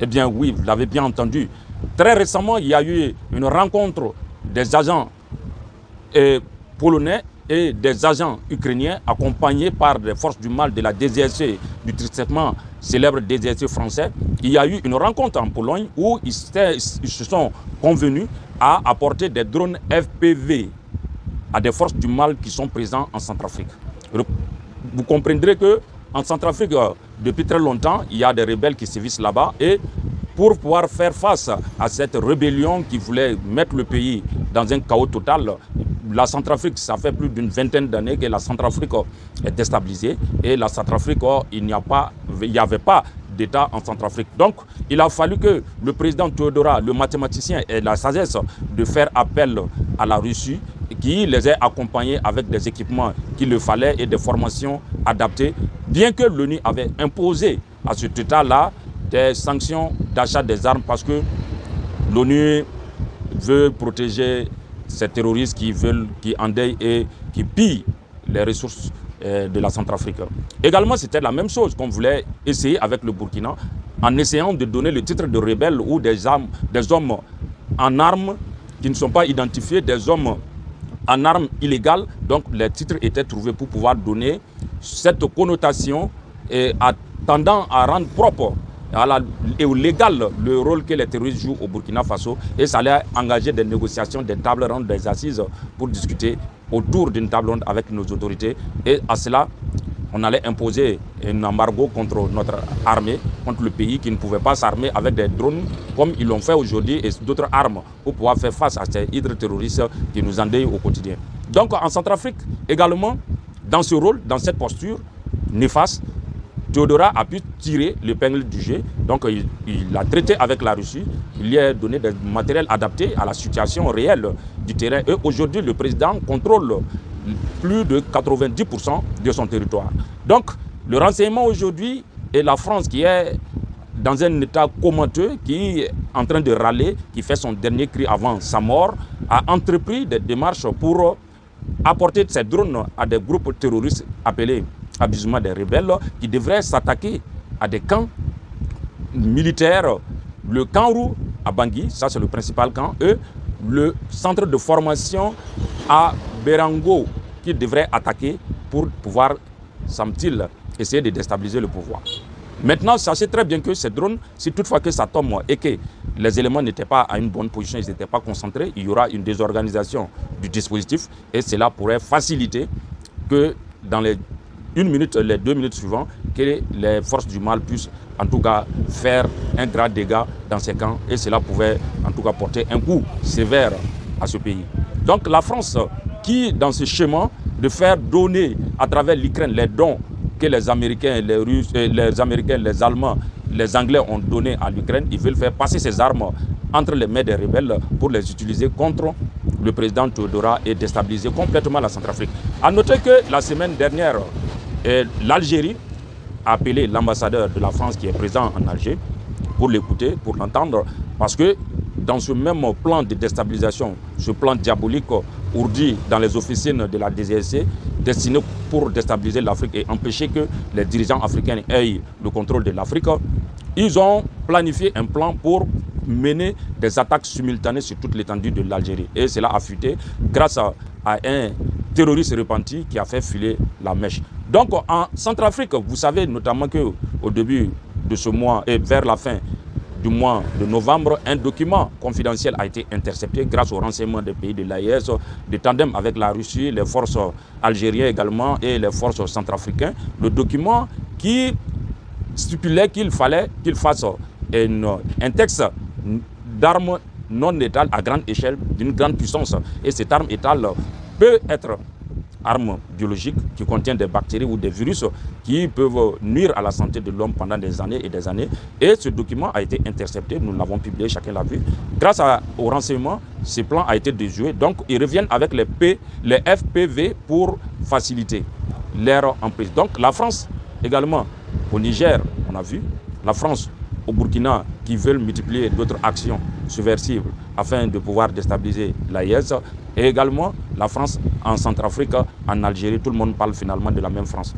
Eh bien oui, vous l'avez bien entendu. Très récemment, il y a eu une rencontre des agents polonais et des agents ukrainiens accompagnés par des forces du mal de la DGSE, du tristement célèbre DGSE français. Il y a eu une rencontre en Pologne où ils se sont convenus à apporter des drones FPV à des forces du mal qui sont présentes en Centrafrique. Vous comprendrez qu'en Centrafrique, depuis très longtemps, il y a des rebelles qui sévissent là-bas et pour pouvoir faire face à cette rébellion qui voulait mettre le pays dans un chaos total, la Centrafrique, ça fait plus d'une vingtaine d'années que la Centrafrique est déstabilisée et la Centrafrique, il n'y avait pas d'État en Centrafrique. Donc, il a fallu que le président Théodora, le mathématicien, ait la sagesse de faire appel à la Russie qui les ait accompagnés avec des équipements qu'il le fallait et des formations adaptées, bien que l'ONU avait imposé à cet État-là des sanctions d'achat des armes parce que l'ONU veut protéger ces terroristes qui endeuillent et qui pillent les ressources de la Centrafrique. Également, c'était la même chose qu'on voulait essayer avec le Burkina en essayant de donner le titre de rebelle ou des hommes en armes qui ne sont pas identifiés, des hommes en armes illégales. Donc, les titres étaient trouvés pour pouvoir donner cette connotation tendant à rendre propre et au légal le rôle que les terroristes jouent au Burkina Faso et ça allait engager des négociations, des tables rondes, des assises pour discuter autour d'une table ronde avec nos autorités et à cela on allait imposer un embargo contre notre armée, contre le pays qui ne pouvait pas s'armer avec des drones comme ils l'ont fait aujourd'hui et d'autres armes pour pouvoir faire face à ces hydres terroristes qui nous endeuillent au quotidien. Donc en Centrafrique également, dans ce rôle, dans cette posture néfaste, Théodora a pu tirer l'épingle du jeu, donc il a traité avec la Russie, il lui a donné des matériels adaptés à la situation réelle du terrain. Et aujourd'hui, le président contrôle plus de 90% de son territoire. Donc, le renseignement aujourd'hui est la France qui est dans un état comateux, qui est en train de râler, qui fait son dernier cri avant sa mort, a entrepris des démarches pour apporter ces drones à des groupes terroristes appelés abusement des rebelles qui devraient s'attaquer à des camps militaires. Le camp Roux à Bangui, ça c'est le principal camp, et le centre de formation à Berango qui devrait attaquer pour pouvoir, semble-t-il, essayer de déstabiliser le pouvoir. Maintenant, sachez très bien que ces drones, si toutefois que ça tombe et que les éléments n'étaient pas à une bonne position, ils n'étaient pas concentrés, il y aura une désorganisation du dispositif et cela pourrait faciliter que dans les 1 minute, les 2 minutes suivantes, que les forces du mal puissent en tout cas faire un grand dégât dans ces camps et cela pouvait en tout cas porter un coup sévère à ce pays. Donc la France qui, dans ce schéma de faire donner à travers l'Ukraine les dons que les Américains, les Russes, les Allemands, les Anglais ont donnés à l'Ukraine, ils veulent faire passer ces armes entre les mains des rebelles pour les utiliser contre le président Théodora et déstabiliser complètement la Centrafrique. A noter que la semaine dernière, l'Algérie a appelé l'ambassadeur de la France qui est présent en Alger pour l'écouter, pour l'entendre, parce que dans ce même plan de déstabilisation, ce plan diabolique ourdi dans les officines de la DGSE, destiné pour déstabiliser l'Afrique et empêcher que les dirigeants africains aient le contrôle de l'Afrique, ils ont planifié un plan pour mener des attaques simultanées sur toute l'étendue de l'Algérie. Et cela a fuité grâce à un terroriste repenti qui a fait filer la mèche. Donc en Centrafrique, vous savez notamment qu'au début de ce mois et vers la fin du mois de novembre, un document confidentiel a été intercepté grâce au renseignement des pays de l'AES, de tandem avec la Russie, les forces algériennes également et les forces centrafricaines. Le document qui stipulait qu'il fallait qu'il fasse un texte d'armes non létales à grande échelle, d'une grande puissance. Et cette arme létale peut être arme biologique qui contient des bactéries ou des virus qui peuvent nuire à la santé de l'homme pendant des années et des années. Et ce document a été intercepté, nous l'avons publié, chacun l'a vu. Grâce au renseignement, ce plan a été déjoué. Donc, ils reviennent avec les FPV pour faciliter leur emprise. Donc, la France également, au Niger, on a vu, la France au Burkina qui veulent multiplier d'autres actions subversives afin de pouvoir déstabiliser l'AES et également la France en Centrafrique, en Algérie, tout le monde parle finalement de la même France.